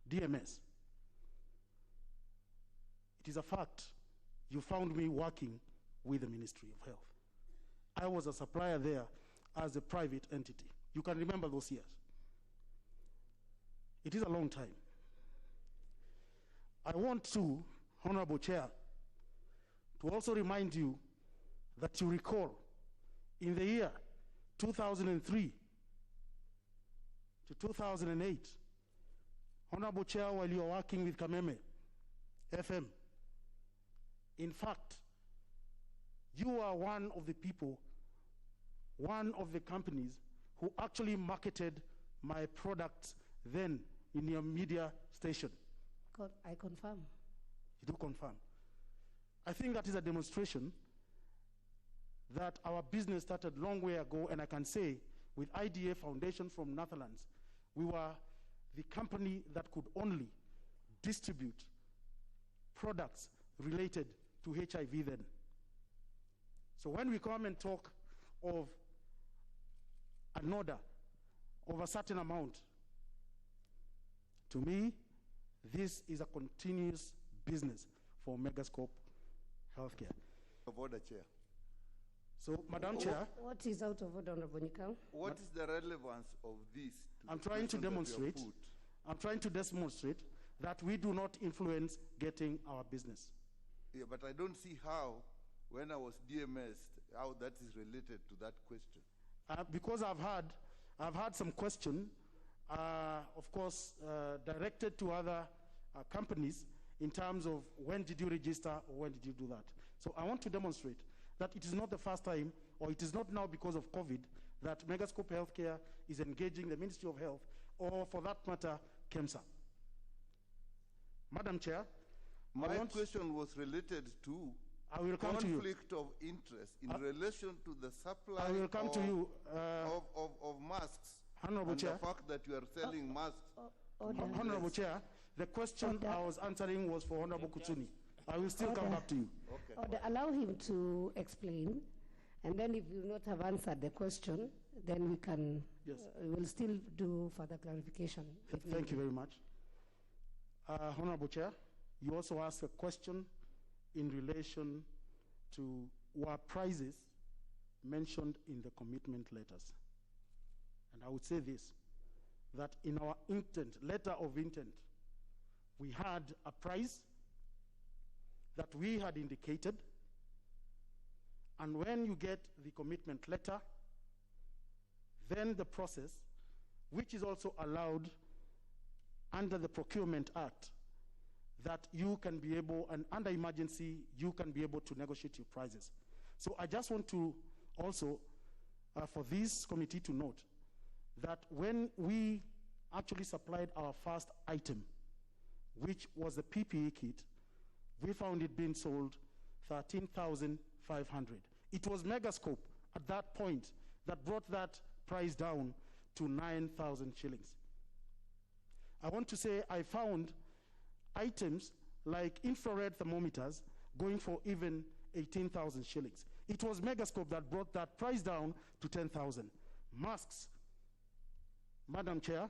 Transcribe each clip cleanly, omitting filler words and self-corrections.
DMS. It is a fact you found me working with the Ministry of Health. I was a supplier there as a private entity. You can remember those years. It is a long time. I want to, Honorable Chair, to also remind you that you recall in the year 2003 to 2008, Honorable Chair, while you are working with Kameme FM, in fact, you are one of the people, one of the companies who actually marketed my products then in your media station. I confirm. You do confirm. I think that is a demonstration that our business started long way ago, and I can say with IDA Foundation from Netherlands, we were the company that could only distribute products related to HIV then. So when we come and talk of an order of a certain amount, to me, this is a continuous business for Megascope Healthcare. Of order, Chair. So, Madam Chair. What is out of order, Honorable Nyakao? What is the relevance of this? I'm trying to demonstrate that we do not influence getting our business. Yeah, but I don't see how, when I was DMS, how that is related to that question. Because I've had some question, of course, directed to other companies in terms of when did you register or when did you do that. So I want to demonstrate that it is not the first time, or it is not now because of COVID, that Megascope Healthcare is engaging the Ministry of Health, or for that matter, KEMSA. Madam Chair, my question was related to conflict of interest in relation to the supply of masks. Honorable Chair, the fact that you are selling masks. Honorable Chair, the question I was answering was for Honorable Kutsuni. I will still come back to you. Okay. Allow him to explain, and then if you not have answered the question, then we can. Yes. We will still do further clarification. Thank you very much. Honorable Chair, you also asked a question in relation to what prices mentioned in the commitment letters. And I would say this, that in our letter of intent, we had a price that we had indicated, and when you get the commitment letter, then the process, which is also allowed under the Procurement Act, that you can be able, and under emergency, you can be able to negotiate your prices. So I just want to also, for this committee to note, that when we actually supplied our first item, which was the PPE kit, we found it being sold 13,500. It was Megascope at that point that brought that price down to 9,000 shillings. I want to say I found items like infrared thermometers going for even 18,000 shillings. It was Megascope that brought that price down to 10,000. Masks, Madam Chair,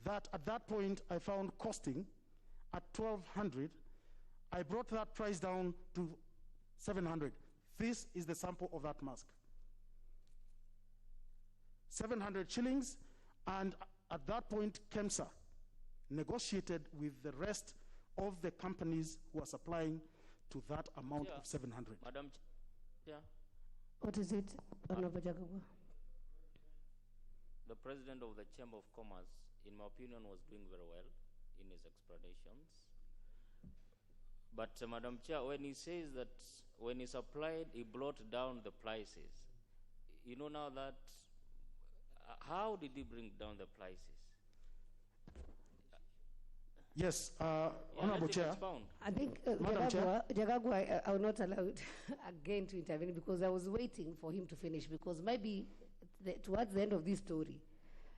that at that point I found costing at 1,200. I brought that price down to 700. This is the sample of that mask. 700 shillings, and at that point, KEMSA negotiated with the rest of the companies who are supplying to that amount of 700. Madam Chair. What is it, Honorable Jagagwa? The President of the Chamber of Commerce, in my opinion, was doing very well in his explanations. But Madam Chair, when he says that when he supplied, he brought down the prices, you know now that, how did he bring down the prices? Yes, Honorable Chair. I think Jagagwa, I will not allow it again to intervene because I was waiting for him to finish, because maybe towards the end of this story,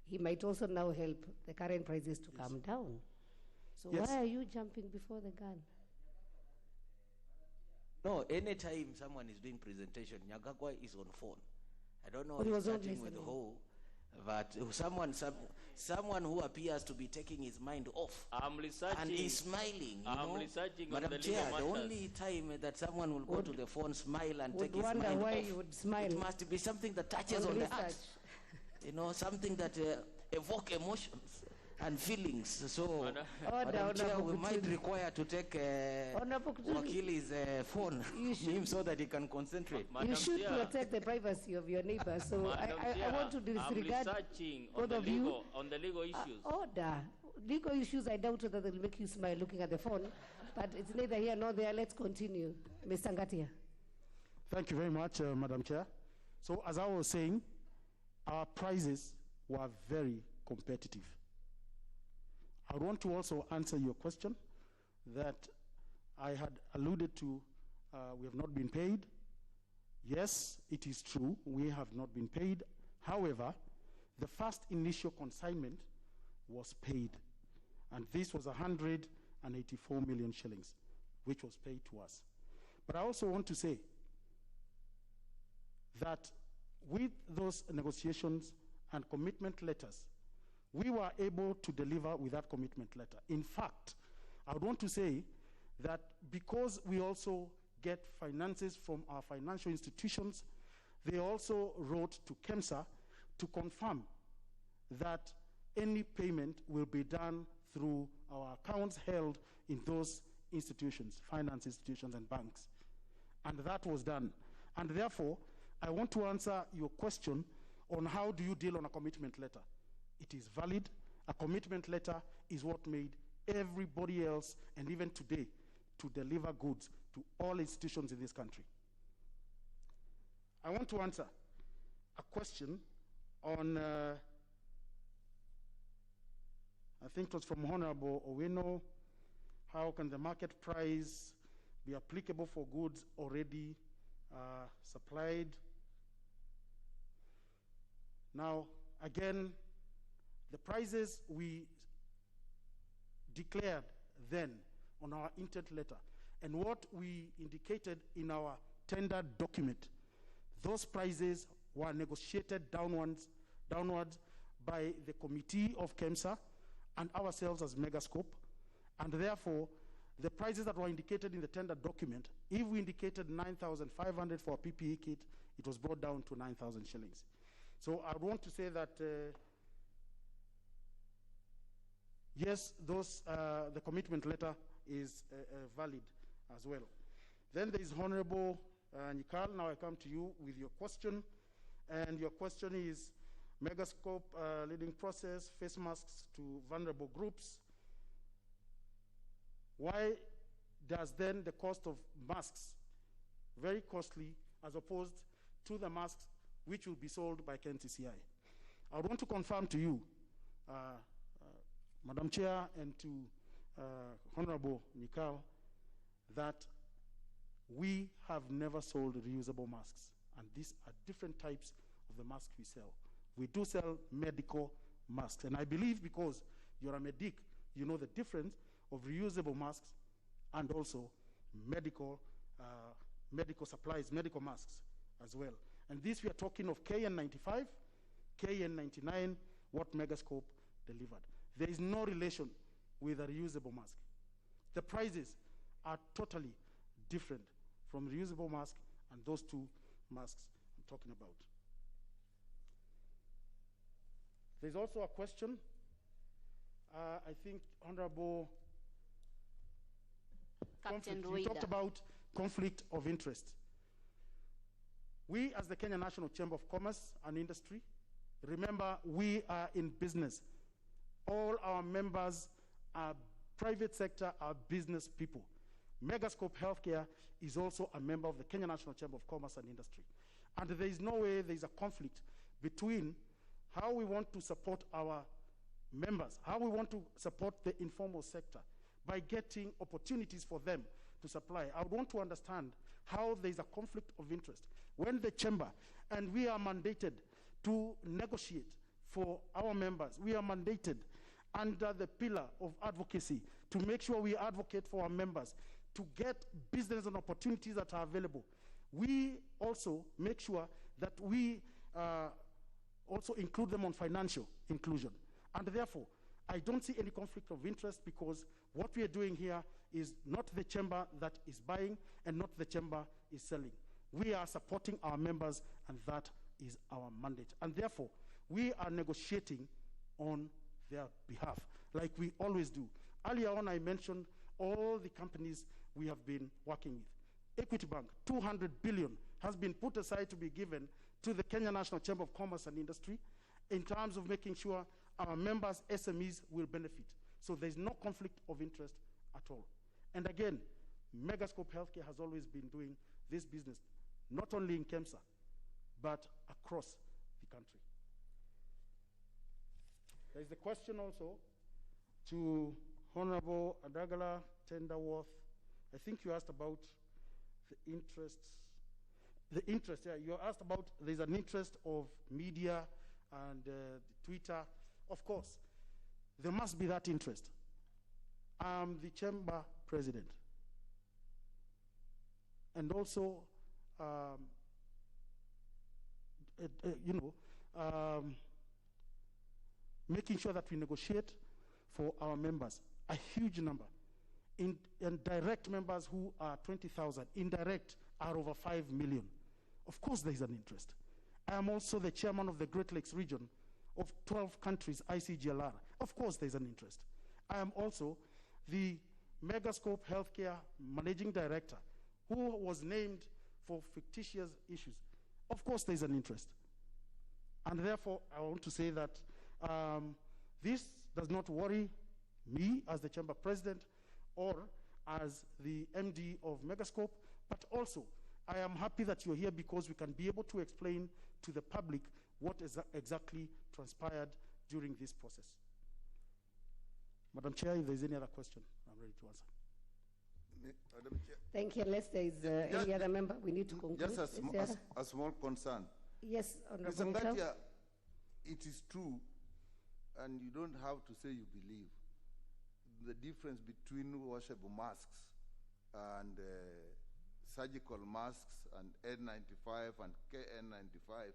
he might also now help the current prices to come down. So why are you jumping before the gun? No, anytime someone is doing presentation, Nyagagwa is on phone. I don't know if he's chatting with who. But someone who appears to be taking his mind off and is smiling. Madam Chair, the only time that someone will go to the phone, smile and take his mind why off, you would smile. It must be something that touches on the heart. Something that evoke emotions and feelings. So, Madam Chair, we might require to take Wakili's phone from him so that he can concentrate. You should protect the privacy of your neighbor. So I want to disregard both of you. On the legal issues. Order. Legal issues, I doubt whether they'll make you smile looking at the phone. But it's neither here nor there. Let's continue. Mr. Ngatia. Thank you very much, Madam Chair. So as I was saying, our prices were very competitive. I want to also answer your question that I had alluded to. We have not been paid. Yes, it is true, we have not been paid. However, the first initial consignment was paid, and this was 184 million shillings, which was paid to us. But I also want to say that with those negotiations and commitment letters, we were able to deliver with that commitment letter. In fact, I would want to say that because we also get finances from our financial institutions, they also wrote to KEMSA to confirm that any payment will be done through our accounts held in those institutions, finance institutions and banks. And that was done. And therefore, I want to answer your question on how do you deal on a commitment letter. It is valid. A commitment letter is what made everybody else, and even today, to deliver goods to all institutions in this country. I want to answer a question on, I think it was from Honorable Owino, how can the market price be applicable for goods already supplied? Now, again, the prices we declared then on our intent letter and what we indicated in our tender document, those prices were negotiated downwards by the committee of KEMSA and ourselves as Megascope, and therefore the prices that were indicated in the tender document, if we indicated 9,500 for a PPE kit, it was brought down to 9,000 shillings. So I want to say that yes, the commitment letter is valid as well. Then there is Honorable Nikal. Now I come to you with your question. And your question is, Megascope leading process, face masks to vulnerable groups. Why does then the cost of masks very costly as opposed to the masks which will be sold by KNTCI? I want to confirm to you, Madam Chair, and to Honorable Nikal, that we have never sold reusable masks, and these are different types of the masks we sell. We do sell medical masks, and I believe because you're a medic, you know the difference of reusable masks and also medical supplies, medical masks as well. And this we are talking of KN95, KN99, what Megascope delivered. There is no relation with a reusable mask. The prices are totally different from reusable mask and those two masks I'm talking about. There's also a question, I think Honorable Captain Ruida. You talked about conflict of interest. We as the Kenya National Chamber of Commerce and Industry, remember we are in business. All our members are private sector, are business people. Megascope Healthcare is also a member of the Kenya National Chamber of Commerce and Industry. And there is no way there is a conflict between how we want to support our members, how we want to support the informal sector by getting opportunities for them to supply. I would want to understand how there is a conflict of interest when the chamber, and we are mandated to negotiate for our members, we are mandated under the pillar of advocacy to make sure we advocate for our members to get business and opportunities that are available. We also make sure that we also include them on financial inclusion. And therefore, I don't see any conflict of interest, because what we are doing here is not the chamber that is buying and not the chamber is selling. We are supporting our members, and that is our mandate. And therefore, we are negotiating on their behalf, like we always do. Earlier on, I mentioned all the companies we have been working with. Equity Bank, 200 billion has been put aside to be given to the Kenya National Chamber of Commerce and Industry in terms of making sure our members' SMEs will benefit. So there's no conflict of interest at all. And again, Megascope Healthcare has always been doing this business, not only in Kemsa, but across the country. There's the question also to Honorable Adagala Tenderworth. I think you asked about the interests. The interest, yeah, you asked about there's an interest of media and Twitter. Of course, there must be that interest. I'm the chamber president. And also, making sure that we negotiate for our members, a huge number. And direct members who are 20,000, indirect are over 5 million. Of course, there is an interest. I am also the chairman of the Great Lakes region of 12 countries, ICGLR. Of course, there is an interest. I am also the Megascope Healthcare managing director, who was named for fictitious issues. Of course, there is an interest. And therefore, I want to say that this does not worry me as the chamber president or as the MD of Megascope, but also I am happy that you're here because we can be able to explain to the public what is exactly transpired during this process. Madam Chair, if there's any other question, I'm ready to answer. Madam Chair. Thank you. Unless there is any other member, we need to conclude. Just a small concern. Yes, Honorable. Mr. Ngatia, it is true, and you don't have to say you believe, the difference between washable masks and surgical masks and N95 and KN95,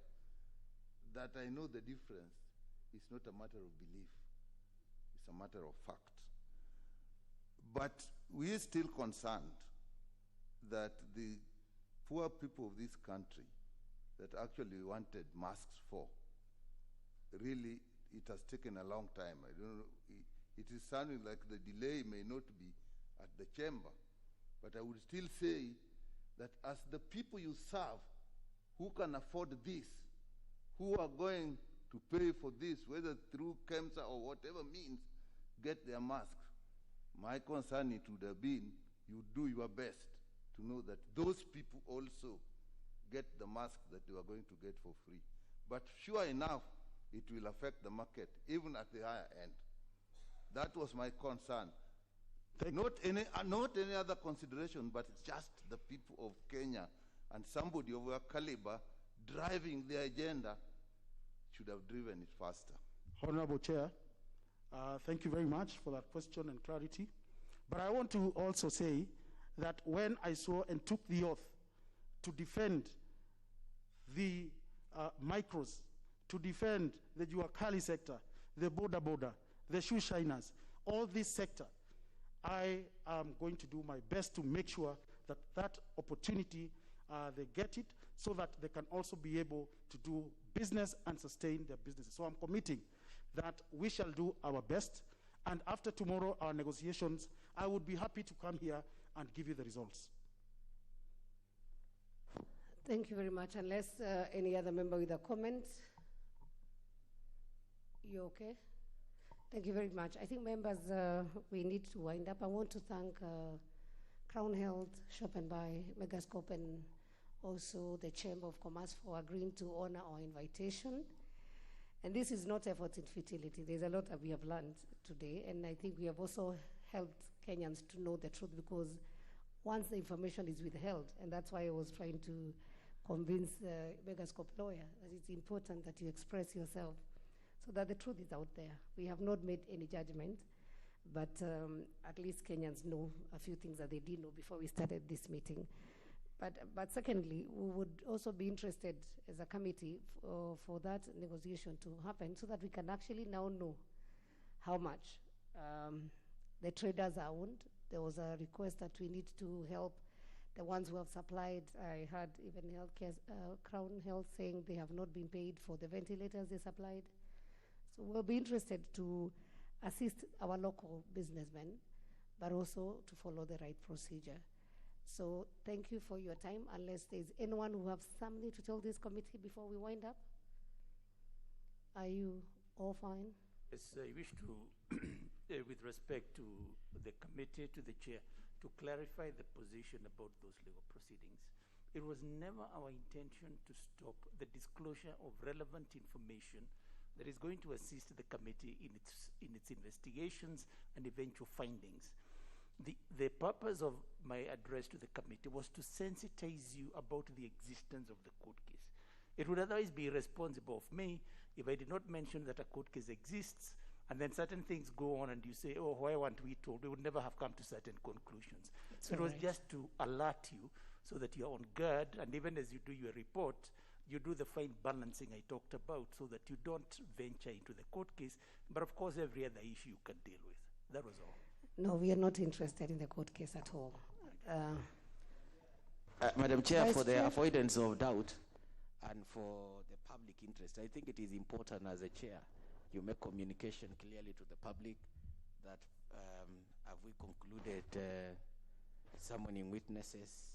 that I know the difference is not a matter of belief. It's a matter of fact. But we are still concerned that the poor people of this country that actually wanted masks for, really, it has taken a long time. I don't know. It is sounding like the delay may not be at the chamber, but I would still say that as the people you serve who can afford this, who are going to pay for this, whether through KEMSA or whatever means, get their masks, my concern it would have been you do your best to know that those people also get the mask that they are going to get for free. But sure enough, it will affect the market, even at the higher end. That was my concern. Not any other consideration, but just the people of Kenya and somebody of our caliber driving the agenda should have driven it faster. Honorable Chair, thank you very much for that question and clarity. But I want to also say that when I saw and took the oath to defend the micros, to defend the Juakali sector, the border, the shoe shiners, all this sector, I am going to do my best to make sure that that opportunity, they get it so that they can also be able to do business and sustain their businesses. So I'm committing that we shall do our best, and after tomorrow, our negotiations, I would be happy to come here and give you the results. Thank you very much. Unless any other member with a comment. You okay? Thank you very much. I think members, we need to wind up. I want to thank Crown Health, Shop and Buy, Megascope, and also the Chamber of Commerce for agreeing to honor our invitation. And this is not effort in futility. There's a lot that we have learned today, and I think we have also helped Kenyans to know the truth, because once the information is withheld, and that's why I was trying to convince the Megascope lawyer that it's important that you express yourself so that the truth is out there. We have not made any judgment, but at least Kenyans know a few things that they didn't know before we started this meeting. But secondly, we would also be interested as a committee for that negotiation to happen so that we can actually now know how much the traders are owned. There was a request that we need to help the ones who have supplied. I heard even healthcare, Crown Health saying they have not been paid for the ventilators they supplied. So we'll be interested to assist our local businessmen, but also to follow the right procedure. So thank you for your time. Unless there's anyone who has something to tell this committee before we wind up. Are you all fine? Yes, I wish to, with respect to the committee, to the chair, to clarify the position about those legal proceedings. It was never our intention to stop the disclosure of relevant information that is going to assist the committee in its investigations and eventual findings. The purpose of my address to the committee was to sensitize you about the existence of the court case. It would otherwise be irresponsible of me if I did not mention that a court case exists, and then certain things go on and you say, oh, why weren't we told? We would never have come to certain conclusions. So it was just to alert you so that you're on guard, and even as you do your report, you do the fine balancing I talked about so that you don't venture into the court case, but of course every other issue you can deal with. That was all. No, we are not interested in the court case at all. Madam Chair, Vice for the Chair? avoidance of doubt and for the public interest, I think it is important as a chair you make communication clearly to the public that have we concluded summoning witnesses?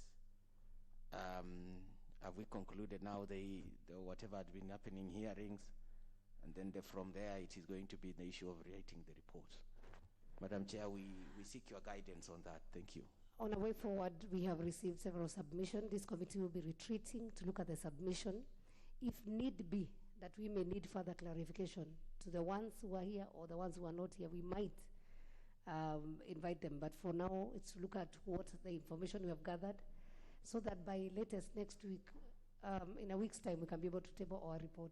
Have we concluded now the whatever had been happening hearings? And then from there it is going to be the issue of writing the report. Madam Chair, we seek your guidance on that. Thank you. On our way forward, we have received several submissions. This committee will be retreating to look at the submission. If need be, that we may need further clarification to the ones who are here or the ones who are not here, we might invite them. But for now, it's to look at what the information we have gathered so that by latest next week, in a week's time, we can be able to table our report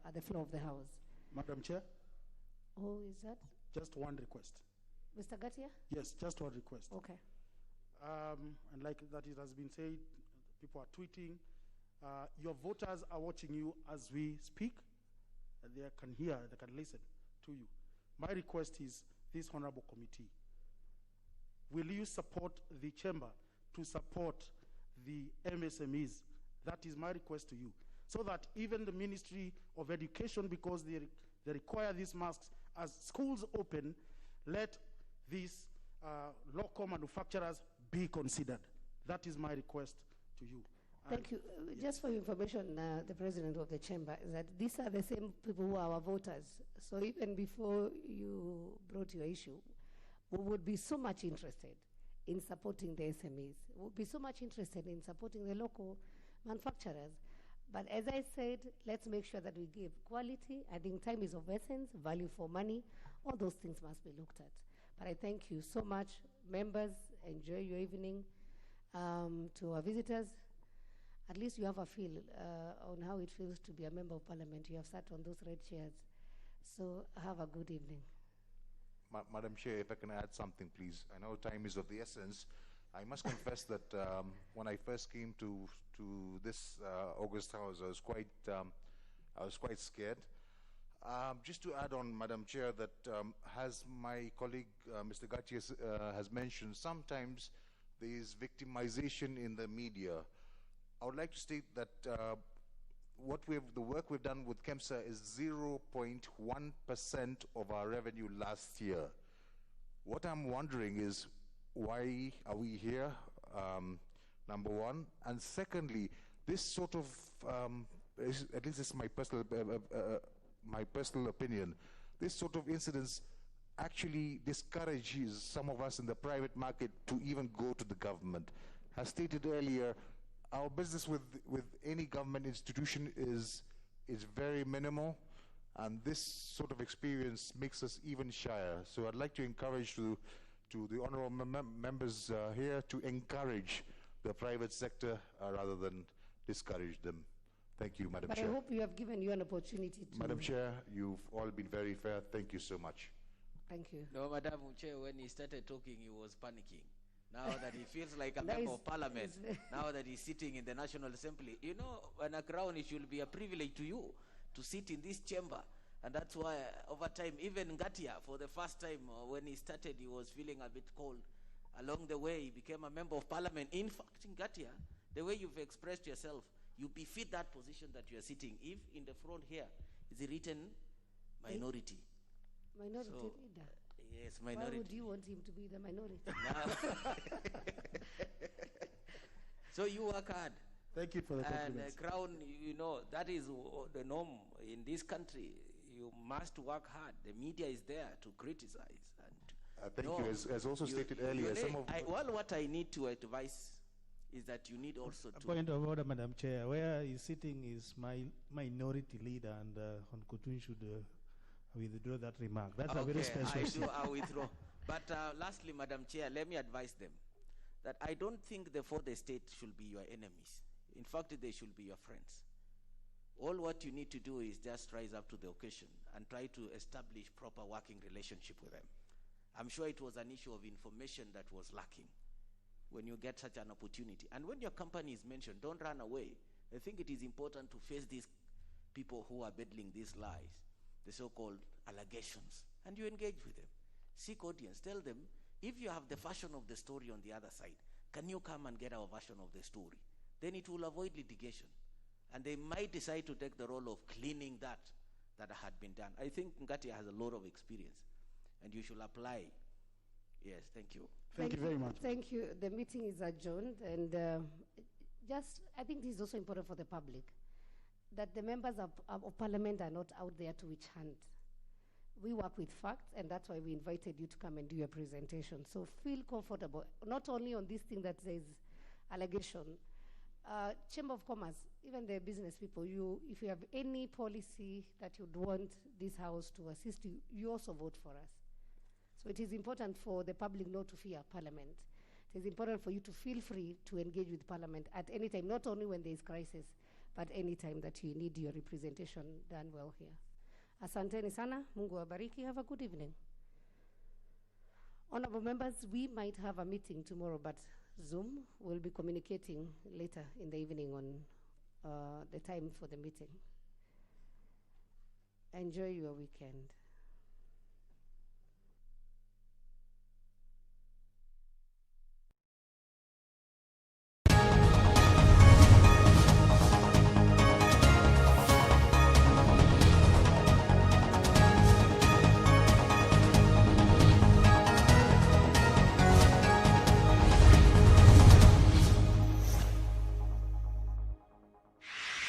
at the floor of the House. Madam Chair? Oh, is that? Just one request. Mr. Gatia? Yes, just one request. Okay. And like that it has been said, people are tweeting. Your voters are watching you as we speak. And they can hear, they can listen to you. My request is this honorable committee. Will you support the chamber to support the MSMEs? That is my request to you. So that even the Ministry of Education, because they require these masks, as schools open, let these local manufacturers be considered. That is my request to you. Thank you. Just for your information, the president of the chamber, is that these are the same people who are our voters. So even before you brought your issue, we would be so much interested in supporting the SMEs. We would be so much interested in supporting the local manufacturers. But as I said, let's make sure that we give quality. I think time is of essence, value for money. All those things must be looked at. But I thank you so much. Members, enjoy your evening. To our visitors, at least you have a feel on how it feels to be a member of parliament. You have sat on those red chairs. So have a good evening. Madam Chair, if I can add something, please. I know time is of the essence. I must confess that when I first came to this August House, I was quite scared. Just to add on, Madam Chair, that as my colleague Mr. Gatias has mentioned, sometimes there is victimization in the media. I would like to state that the work we've done with KEMSA is 0.1% of our revenue last year. What I'm wondering is, why are we here, number one? And secondly, this sort of, at least this is my personal opinion, this sort of incidents actually discourages some of us in the private market to even go to the government. As stated earlier, our business with any government institution is very minimal, and this sort of experience makes us even shyer. So I'd like to encourage to the honorable members here to encourage the private sector rather than discourage them. Thank you, Madam Chair. But I hope we have given you an opportunity to... Madam Chair, you've all been very fair. Thank you so much. Thank you. No, Madam Chair, when he started talking, he was panicking. now that he feels like a member of parliament, now that he's sitting in the National Assembly. You know, when a crown, it should be a privilege to you to sit in this chamber. And that's why over time, even Ngatia, for the first time when he started, he was feeling a bit cold. Along the way, he became a member of parliament. In fact, Ngatia, the way you've expressed yourself, you befit that position that you are sitting. If in the front here is written minority. Minority leader. Yes, minority. Why would you want him to be the minority? So you work hard. Thank you for the compliments. And Crown, you know, that is the norm in this country. You must work hard. The media is there to criticize. And thank you. As also stated earlier, what I need to advise is that you need also to... Point of order, Madam Chair. Where he's sitting is my minority leader, and Hon Kutun should withdraw that remark. That's a very special I withdraw. But lastly, Madam Chair, let me advise them that I don't think the fourth estate should be your enemies. In fact, they should be your friends. All what you need to do is just rise up to the occasion and try to establish proper working relationship with them. I'm sure it was an issue of information that was lacking when you get such an opportunity. And when your company is mentioned, don't run away. I think it is important to face these people who are peddling these lies, the so-called allegations, and you engage with them. Seek audience. Tell them, if you have the version of the story on the other side, can you come and get our version of the story? Then it will avoid litigation. And they might decide to take the role of cleaning that had been done. I think Ngatia has a lot of experience, and you should apply. Yes, thank you. Thank you very much. Thank you. The meeting is adjourned, and I think this is also important for the public, that the members of parliament are not out there to witch hunt. We work with facts, and that's why we invited you to come and do your presentation. So feel comfortable, not only on this thing that says allegation. Chamber of Commerce, even the business people, if you have any policy that you'd want this house to assist you, you also vote for us. So it is important for the public not to fear Parliament. It is important for you to feel free to engage with Parliament at any time, not only when there is crisis, but any time that you need your representation done well here. Asanteni sana, Mungu wabariki, have a good evening. Honorable members, we might have a meeting tomorrow, but Zoom will be communicating later in the evening on the time for the meeting. Enjoy your weekend.